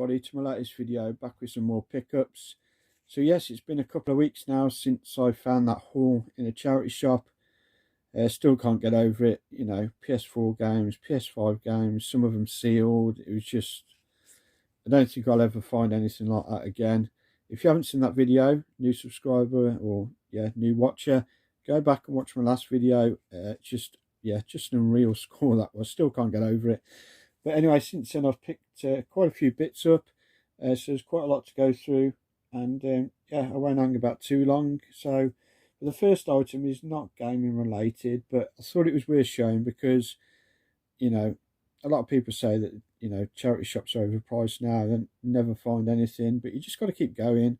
everybody to my latest video, back with some more pickups. So yes, it's been a couple of weeks now since I found that haul in a charity shop. Still can't get over it, you know, PS4 games, PS5 games, some of them sealed. It was just, I don't think I'll ever find anything like that again. If you haven't seen that video, new subscriber or new watcher, go back and watch my last video. Just an unreal score that was. Still can't get over it. But anyway, since then I've picked quite a few bits up, so there's quite a lot to go through, and I won't hang about too long. So the first item is not gaming related, but I thought it was worth showing because, you know, a lot of people say that, you know, charity shops are overpriced now and never find anything, but you just got to keep going,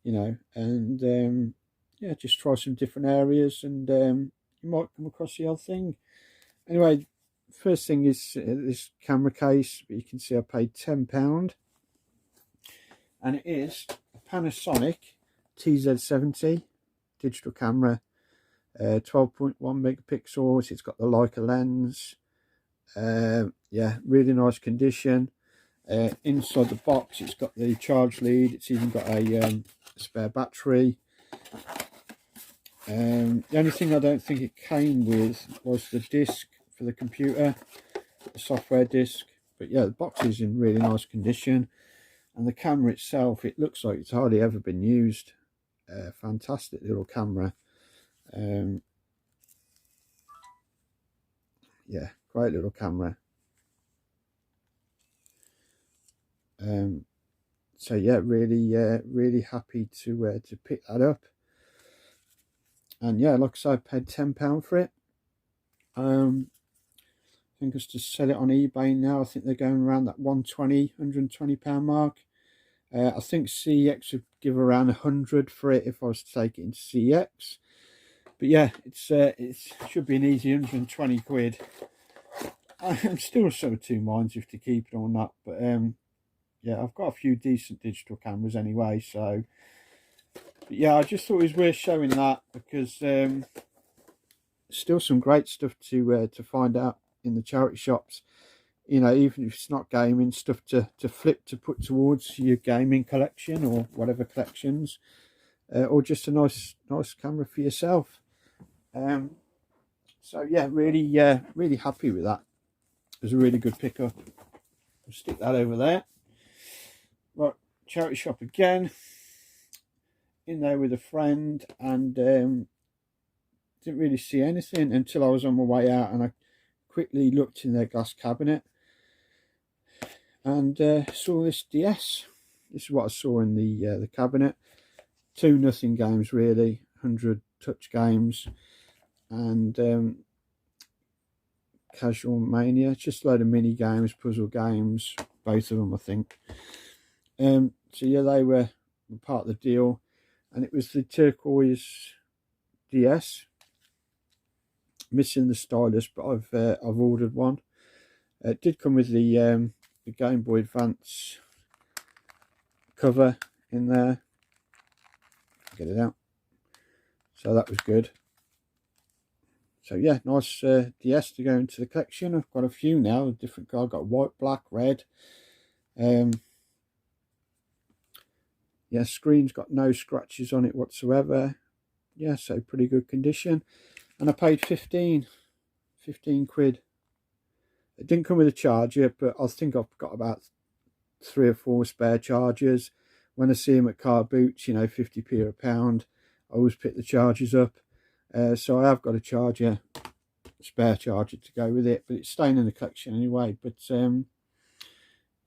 you know, and just try some different areas, and you might come across the odd thing. Anyway, first thing is this camera case. You can see I paid £10, and it is a Panasonic TZ70 digital camera, 12.1 megapixels. It's got the Leica lens. Really nice condition. Inside the box, it's got the charge lead. It's even got a spare battery. The only thing I don't think it came with was the disc for the computer, the software disc. But yeah, the box is in really nice condition, and the camera itself, it looks like it's hardly ever been used. Fantastic little camera. Great little camera. So yeah, really happy to pick that up. And yeah, like I said, I paid £10 for it. I think it's to sell it on eBay now. I think they're going around that £120 mark. I think CEX would give around 100 for it if I was to take it into CEX. But yeah, it should be an easy 120 quid. I'm still sort of two minds if to keep it or not. But yeah, I've got a few decent digital cameras anyway. So but yeah, I just thought it was worth showing that because still some great stuff to find out in the charity shops. You know, even if it's not gaming, stuff to flip to put towards your gaming collection or whatever collections, or just a nice camera for yourself. So yeah, really happy with that. It was a really good pickup. I'll stick that over there. Right, charity shop again. In there with a friend, and didn't really see anything until I was on my way out, and I quickly looked in their glass cabinet and saw this DS. This is what I saw in the cabinet. 2 nothing games really, 100 touch games, and Casual Mania. Just a load of mini games, puzzle games, both of them I think. So yeah, they were part of the deal, and it was the Turquoise DS. Missing the stylus, but I've ordered one. It did come with the Game Boy Advance cover in there. Get it out. So that was good. So yeah, nice DS to go into the collection. I've got a few now, different color. I've got white, black, red. Yeah, screen's got no scratches on it whatsoever. Yeah, so pretty good condition. And I paid 15 quid. It didn't come with a charger, but I think I've got about 3 or 4 spare chargers. When I see them at car boots, you know, 50p or a pound, I always pick the chargers up. So I have got a charger, spare charger to go with it, but it's staying in the collection anyway. But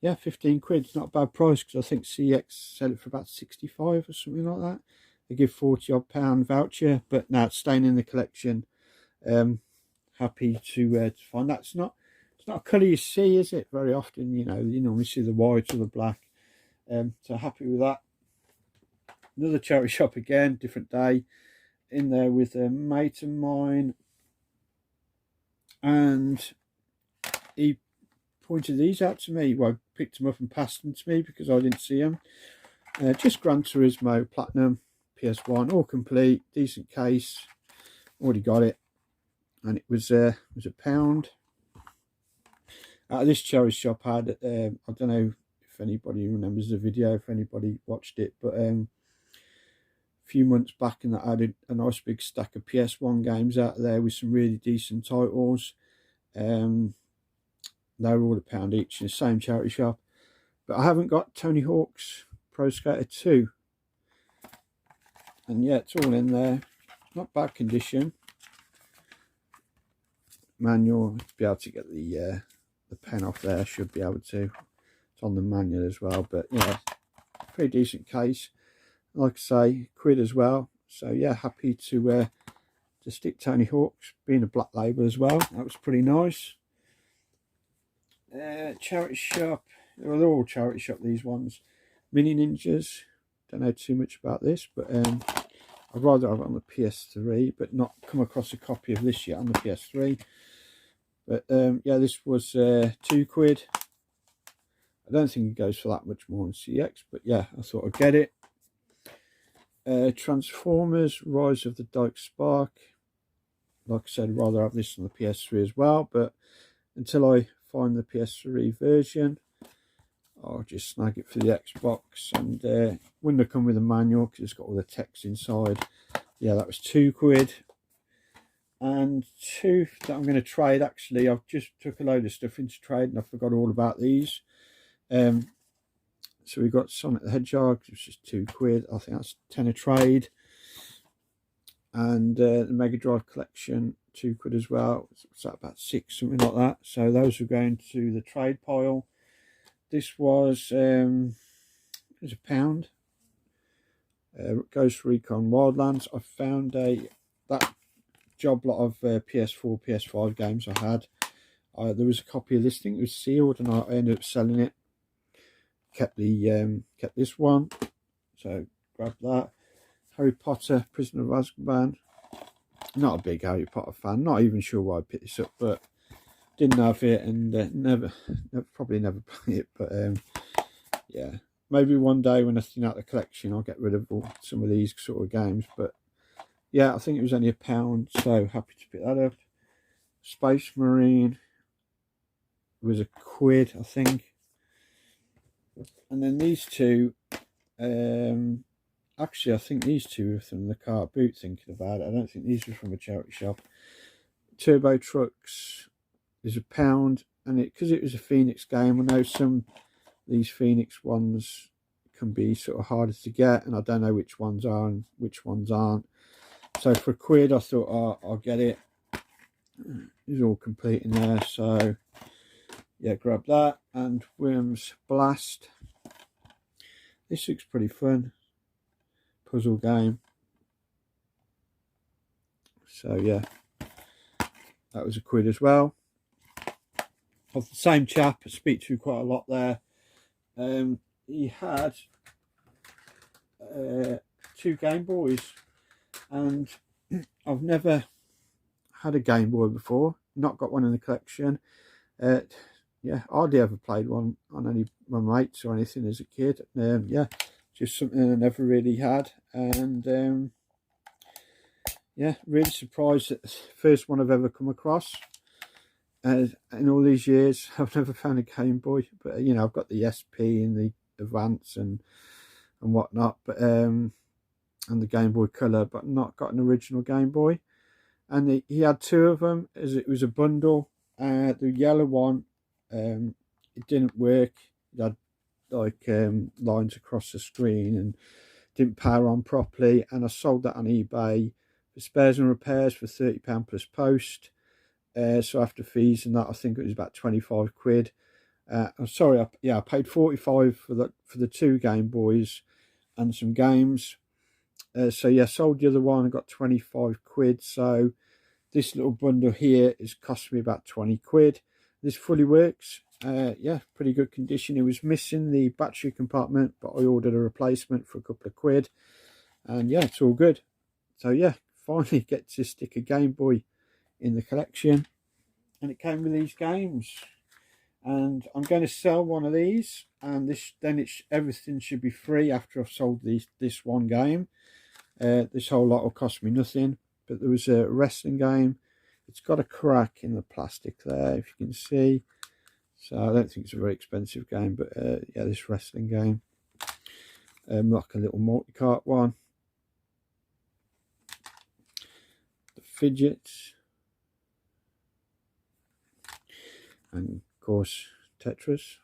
yeah, 15 quid is not a bad price, because I think CX sell it for about 65 or something like that. They give 40 odd pound voucher, but now it's staying in the collection. Happy to find that. It's not a colour you see, is it? Very often, you know, you normally see the white or the black. So happy with that. Another charity shop again, different day. In there with a mate of mine, and he pointed these out to me. Well, I picked them up and passed them to me because I didn't see them. Just Gran Turismo Platinum PS1, all complete, decent case. Already got it, and it was a £1. Out of this charity shop, I had I don't know if if anybody remembers the video, if anybody watched it. But a few months back, and that I had a nice big stack of PS1 games out there with some really decent titles. They were all £1 each in the same charity shop. But I haven't got Tony Hawk's Pro Skater 2. And yeah, it's all in there. Not bad condition. Manual, to be able to get the pen off there, should be able to. It's on the manual as well, but yeah, pretty decent case. Like I say, £1 as well. So yeah, happy to stick Tony Hawk's, being a black label as well. That was pretty nice. Charity shop. Well, they're all charity shop, these ones. Mini Ninjas. Don't know too much about this, but I'd rather have it on the PS3, but not come across a copy of this yet on the PS3. But yeah, this was £2. I don't think it goes for that much more on CX, but yeah, I thought I'd get it. Transformers Rise of the Dyke Spark. Like I said, I'd rather have this on the PS3 as well, but until I find the PS3 version, I'll just snag it for the Xbox. And wouldn't have come with a manual because it's got all the text inside. Yeah, that was £2. And two that I'm going to trade, actually. I've just took a load of stuff into trade and I forgot all about these. So we got Sonic the Hedgehog, which is £2. I think that's 10 a trade. And the Mega Drive collection, £2 as well. What's that, about 6, something like that. So those are going to the trade pile. This was it was £1. Ghost Recon Wildlands. I found that job lot of PS4, PS5 games I had. There was a copy of this thing. It was sealed, and I ended up selling it. Kept this one, so grab that. Harry Potter Prisoner of Azkaban. Not a big Harry Potter fan. Not even sure why I picked this up, but didn't have it, and probably never play it. But yeah, maybe one day when I thin out the collection, I'll get rid of some of these sort of games. But yeah, I think it was only £1, so happy to pick that up. Space Marine was £1, I think. And then these two, actually I think these two are from the car boot, thinking about it. I don't think these were from a charity shop. Turbo Trucks is £1, and because it was a Phoenix game, I know some of these Phoenix ones can be sort of harder to get, and I don't know which ones are and which ones aren't. So for £1, I thought I'll get it. It's all complete in there, so yeah, grab that. And Worms Blast. This looks pretty fun. Puzzle game. So yeah, that was £1 as well. Of the same chap, I speak to quite a lot there. He had 2 Game Boys, and I've never had a Game Boy before. Not got one in the collection. Yeah, hardly ever played one on any of my mates or anything as a kid. Yeah, just something I never really had. And yeah, really surprised that the first one I've ever come across. In all these years, I've never found a Game Boy. But you know, I've got the SP and the Advance and whatnot, but and the Game Boy Color, but not got an original Game Boy. And he had 2 of them, as it was a bundle. The yellow one, it didn't work. It had like lines across the screen and didn't power on properly. And I sold that on eBay for spares and repairs for £30 plus post. So after fees and that, I think it was about £25. I'm sorry, I paid £45 for the 2 Game Boys and some games. So yeah, sold the other one and got £25. So this little bundle here is cost me about £20. This fully works. Yeah, pretty good condition. It was missing the battery compartment, but I ordered a replacement for a couple of £. And yeah, it's all good. So yeah, finally get to stick a Game Boy in the collection, and it came with these games. And I'm going to sell one of these, and everything should be free after I've sold this one game. This whole lot will cost me nothing. But there was a wrestling game. It's got a crack in the plastic there, if you can see. So I don't think it's a very expensive game, but yeah, this wrestling game. Like a little multi-cart one. The fidgets. And of course Tetris.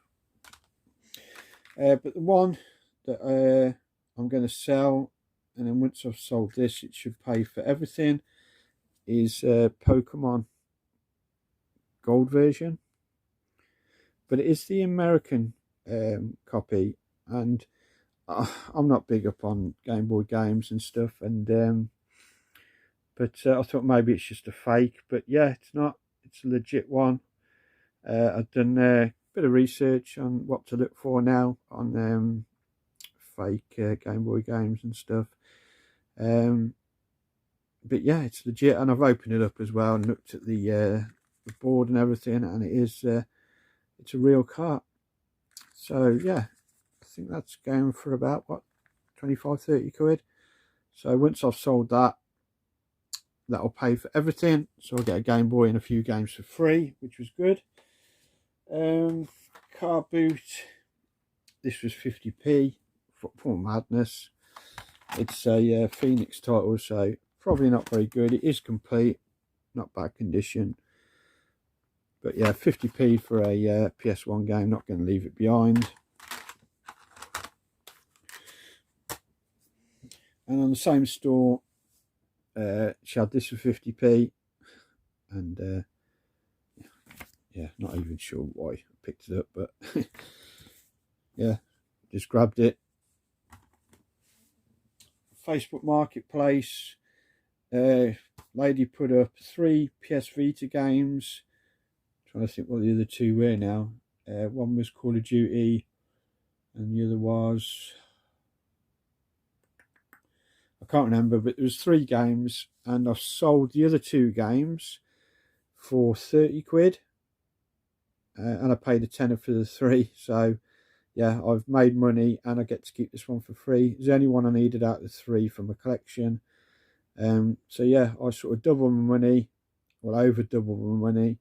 But the one that I'm going to sell, and then once I've sold this it should pay for everything, is Pokemon Gold version. But it is the American copy, and I'm not big up on Game Boy games and stuff, and but I thought maybe it's just a fake, but yeah, it's not. It's a legit one. I've done a bit of research on what to look for now on fake Game Boy games and stuff. But yeah, it's legit, and I've opened it up as well and looked at the board and everything, and it is it's a real cart. So yeah, I think that's going for about what, 25-30 quid. So once I've sold that, that'll pay for everything. So I'll get a Game Boy and a few games for free, which was good. Car boot, this was 50p. Football Madness. It's a Phoenix title, so probably not very good. It is complete, not bad condition, but yeah, 50p for a PS1 game, not going to leave it behind. And on the same store, she had this for 50p, and yeah, not even sure why I picked it up, but yeah, just grabbed it. Facebook Marketplace, lady put up 3 PS Vita games. I'm trying to think what the other 2 were now. One was Call of Duty, and the other was, I can't remember, but there was 3 games, and I've sold the other 2 games for 30 quid, and I paid a tenner for the 3. So yeah, I've made money, and I get to keep this one for free. It's the only one I needed out of the 3 from a collection. So yeah, I sort of double my money, well, over double my money,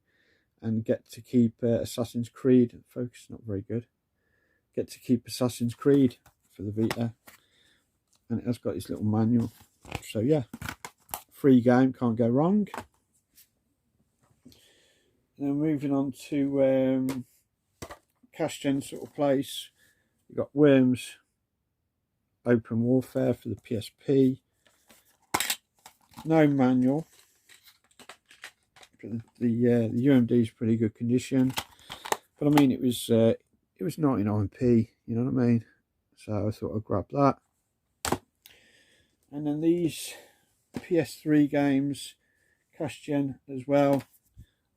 and get to keep Assassin's Creed. Focus not very good. Get to keep Assassin's Creed for the Vita, and it has got this little manual. So yeah, free game, can't go wrong. Then moving on to cash gen sort of place. We've got Worms Open Warfare for the PSP. No manual, but the UMD is pretty good condition. But I mean, it was 99p. You know what I mean? So I thought I'd grab that. And then these PS3 games, cash gen as well.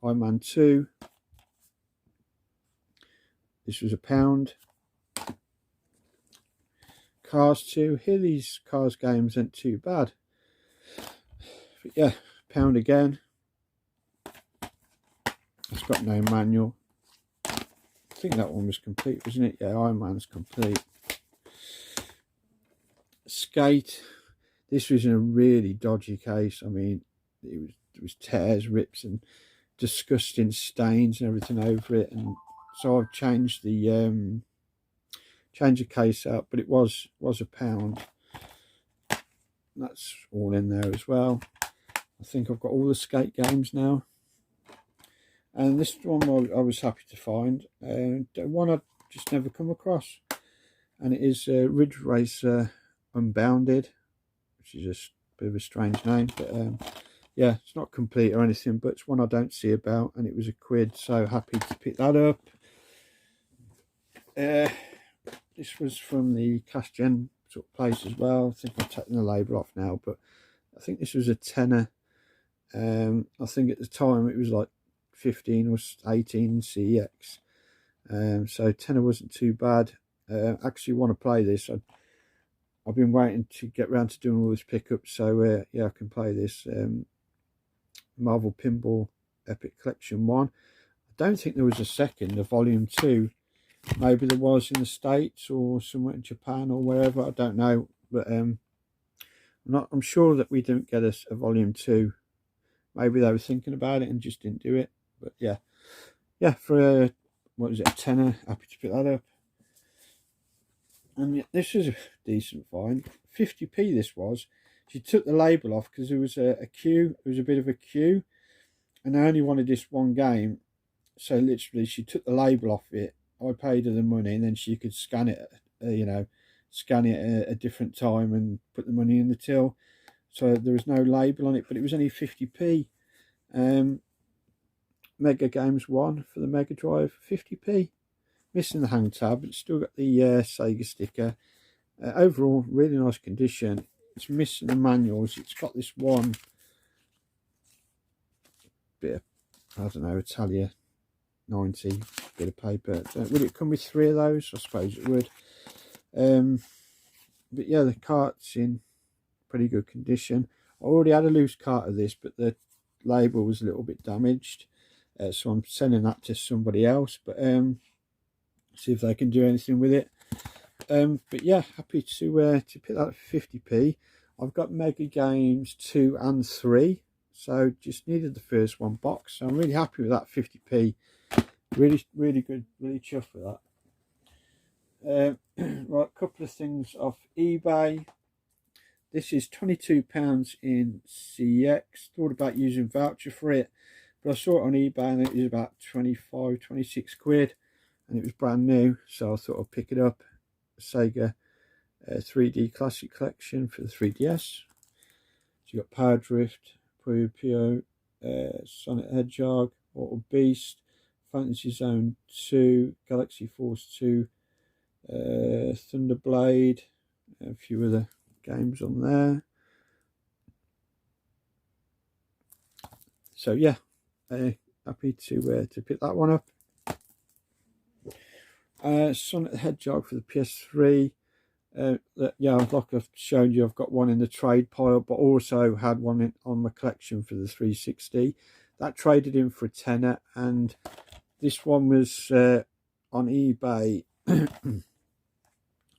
Iron Man 2. This was £1. Cars 2. Here these Cars games aren't too bad. But yeah, £1 again. It's got no manual. I think that one was complete, wasn't it? Yeah, Iron Man's complete. Skate. This was in a really dodgy case. I mean, it was tears, rips, and disgusting stains and everything over it. And so I've changed the case out, but it was £1. That's all in there as well. I think I've got all the skate games now. And this one I was happy to find. One I'd just never come across. And it is Ridge Racer Unbounded, which is just a bit of a strange name. But yeah, it's not complete or anything, but it's one I don't see about. And it was £1, so happy to pick that up. This was from the cash gen sort of place as well. I think I've taken the label off now, but I think this was a tenner. I think at the time it was like 15 or 18 CX. So tenner wasn't too bad. Actually want to play this. I've been waiting to get around to doing all this pickup, so yeah, I can play this Marvel Pinball Epic Collection 1. I don't think there was a second, a volume 2. Maybe there was in the States or somewhere in Japan or wherever, I don't know. But I'm sure that we didn't get a volume 2. Maybe they were thinking about it and just didn't do it. But yeah, for what was it, a tenner. Happy to pick that up. And this was a decent find. 50p this was. She took the label off because there was a queue. It was a bit of a queue, and I only wanted this one game. So literally, she took the label off it. I paid her the money, and then she could scan it. You know, scan it at a different time and put the money in the till. So there was no label on it, but it was only 50p. Mega Games 1 for the Mega Drive, 50p. Missing the hang tab, but still got the Sega sticker. Overall, really nice condition. It's missing the manuals. It's got this one bit of, I don't know, Italia 90 bit of paper. Would it come with 3 of those? I suppose it would. But yeah, the cart's in pretty good condition. I already had a loose cart of this, but the label was a little bit damaged. So I'm sending that to somebody else, but see if they can do anything with it. But yeah, happy to pick that up for 50p. I've got Mega Games 2 and 3, so just needed the first one box. So I'm really happy with that 50p. Really good, really chuffed with that. Right, a couple of things off eBay. This is £22 in CX. Thought about using voucher for it, but I saw it on eBay and it was about 25, 26 quid, and it was brand new, so I thought I'd pick it up. Sega 3D Classic Collection for the 3DS. So you got Power Drift, Puyo Puyo, Sonic Hedgehog, Auto Beast, Fantasy Zone 2, Galaxy Force 2, Thunderblade, a few other games on there. So yeah, happy to pick that one up. Sonic the Hedgehog for the PS3. Yeah, like I've shown you, I've got one in the trade pile, but also had one on my collection for the 360. That traded in for a tenner, and this one was on eBay.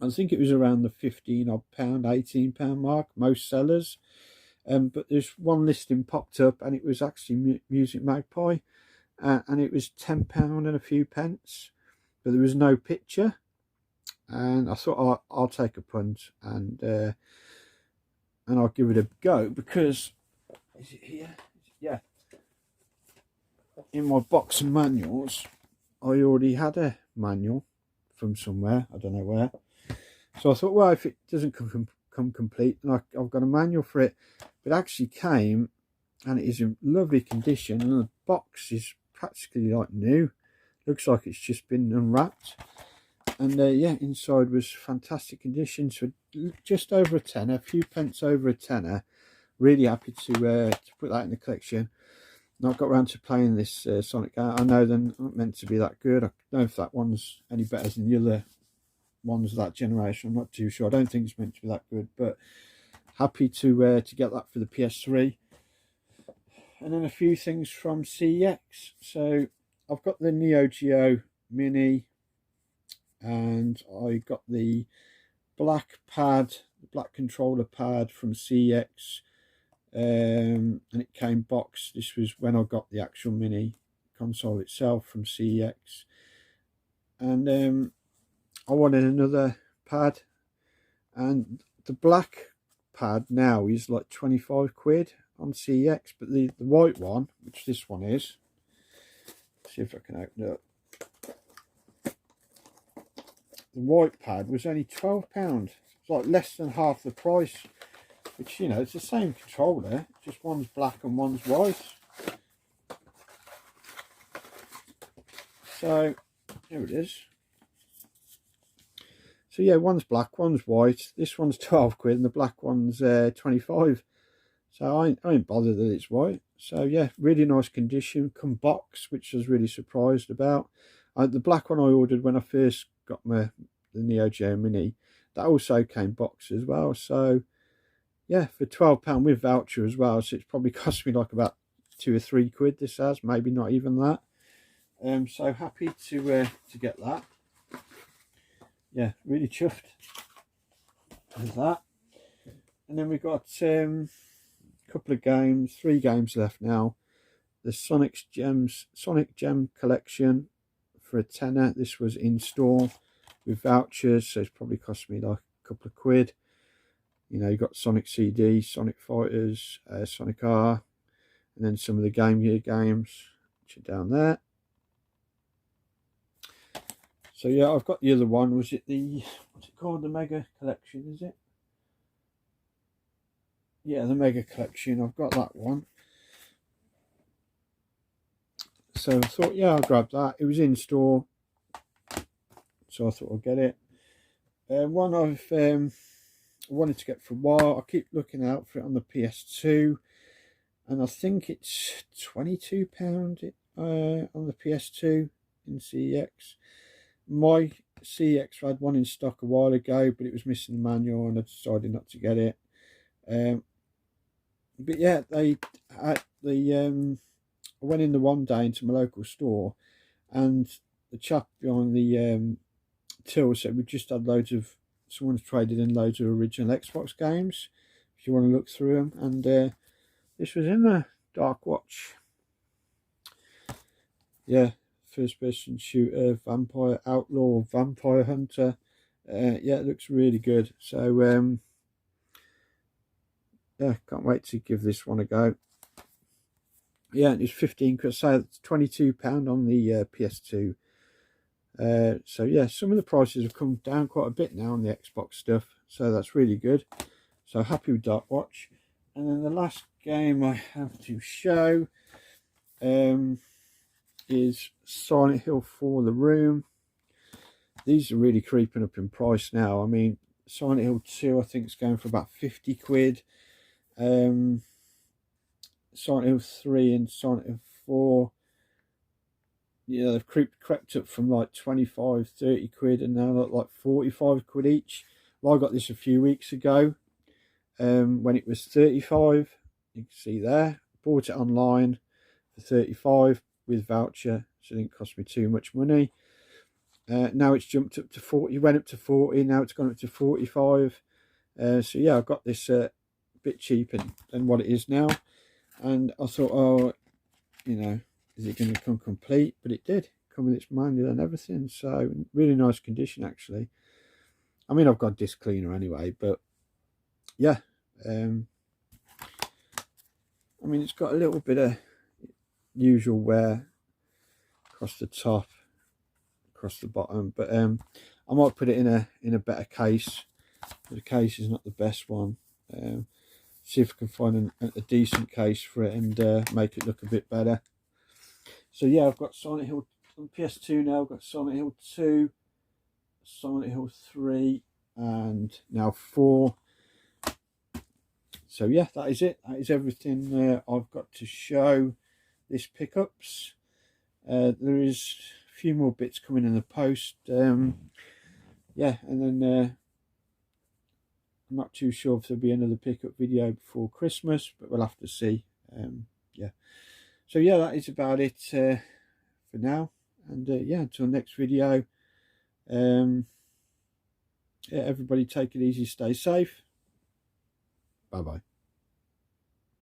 I think it was around the £15 odd, £18 mark, most sellers. But there's one listing popped up, and it was actually Music Magpie, and it was £10 and a few pence, but there was no picture. And I thought I'll take a punt and I'll give it a go, because is it here? Yeah. In my box of manuals, I already had a manual from somewhere, I don't know where. So I thought, well, if it doesn't come complete, then I've got a manual for it. But it actually came, and it is in lovely condition, and the box is practically like new. Looks like it's just been unwrapped. And yeah, inside was fantastic condition. So just over a tenner, a few pence over a tenner. Really happy to put that in the collection. And I've got around to playing this Sonic game. I know they're not meant to be that good. I don't know if that one's any better than the other ones of that generation. I'm not too sure. I don't think it's meant to be that good, but happy to get that for the PS3. And then a few things from CEX. So I've got the Neo Geo Mini, and I got the black pad, the black controller pad from CEX, and it came boxed. This was when I got the actual mini console itself from CEX. And I wanted another pad, and the black pad now is like 25 quid on CEX, but the white one, which this one is, see if I can open it up. The white pad was only £12. It's like less than half the price, which, you know, it's the same controller, just one's black and one's white. So here it is. So yeah, one's black, one's white. This one's 12 quid and the black one's 25. So I ain't bothered that it's white. So yeah, really nice condition. Come box, which I was really surprised about. The black one I ordered when I first got the Neo Geo Mini, that also came box as well. So yeah, for £12 with voucher as well. So it's probably cost me like about 2 or 3 quid. This has, maybe not even that. So happy to get that. Yeah, really chuffed with that. And then we've got a couple of games, 3 games left now. The Sonic Gem collection for a tenner. This was in store with vouchers, so it's probably cost me like a couple of quid. You know, you got Sonic CD, Sonic Fighters, Sonic R, and then some of the Game Gear games, which are down there. So yeah, I've got the other one. Was it the, what's it called? The Mega Collection, is it? Yeah, the Mega Collection. I've got that one. So I thought, yeah, I'll grab that. It was in store, so I thought I'll get it. One I've wanted to get for a while. I keep looking out for it on the PS2, and I think it's £22 on the PS2 in CEX. My CEX had one in stock a while ago, but it was missing the manual, and I decided not to get it. But yeah, they had the I went in the one day into my local store, and the chap behind the till said we just had loads of, someone's traded in loads of original Xbox games if you want to look through them, and this was in the Dark Watch. Yeah, first person shooter, vampire outlaw, vampire hunter. Yeah, it looks really good. So yeah, can't wait to give this one a go. Yeah, it's 15 quid, so it's £22 on the PS2. So yeah, some of the prices have come down quite a bit now on the Xbox stuff, so that's really good. So happy with Dark Watch. And then the last game I have to show is Silent Hill 4 The Room. These are really creeping up in price now. I mean, Silent Hill 2 I think is going for about 50 quid. Silent Hill 3 and Silent Hill 4, yeah, they've crept up from like 25, 30 quid, and now like 45 quid each. Well, I got this a few weeks ago when it was 35. You can see there. Bought it online for 35 with voucher, so it didn't cost me too much money. Now it's jumped up to 40. It went up to 40. Now it's gone up to 45. So yeah, I got this a bit cheaper than what it is now. And I thought, oh, you know, is it going to come complete? But it did come with its manual and everything. So really nice condition, actually. I mean, I've got a disc cleaner anyway, but yeah. I mean, it's got a little bit of usual wear across the top, across the bottom, but I might put it in a better case. The case is not the best one. See if I can find a decent case for it and make it look a bit better. So yeah, I've got Silent Hill on PS2 now. I've got Silent Hill 2, Silent Hill 3, and now 4. So yeah, that is it. That is everything I've got to show this pickups. There is a few more bits coming in the post. Yeah, and then I'm not too sure if there'll be another pickup video before Christmas, but we'll have to see. Yeah. So yeah, that is about it for now. And yeah, until next video. Yeah, everybody take it easy, stay safe. Bye bye.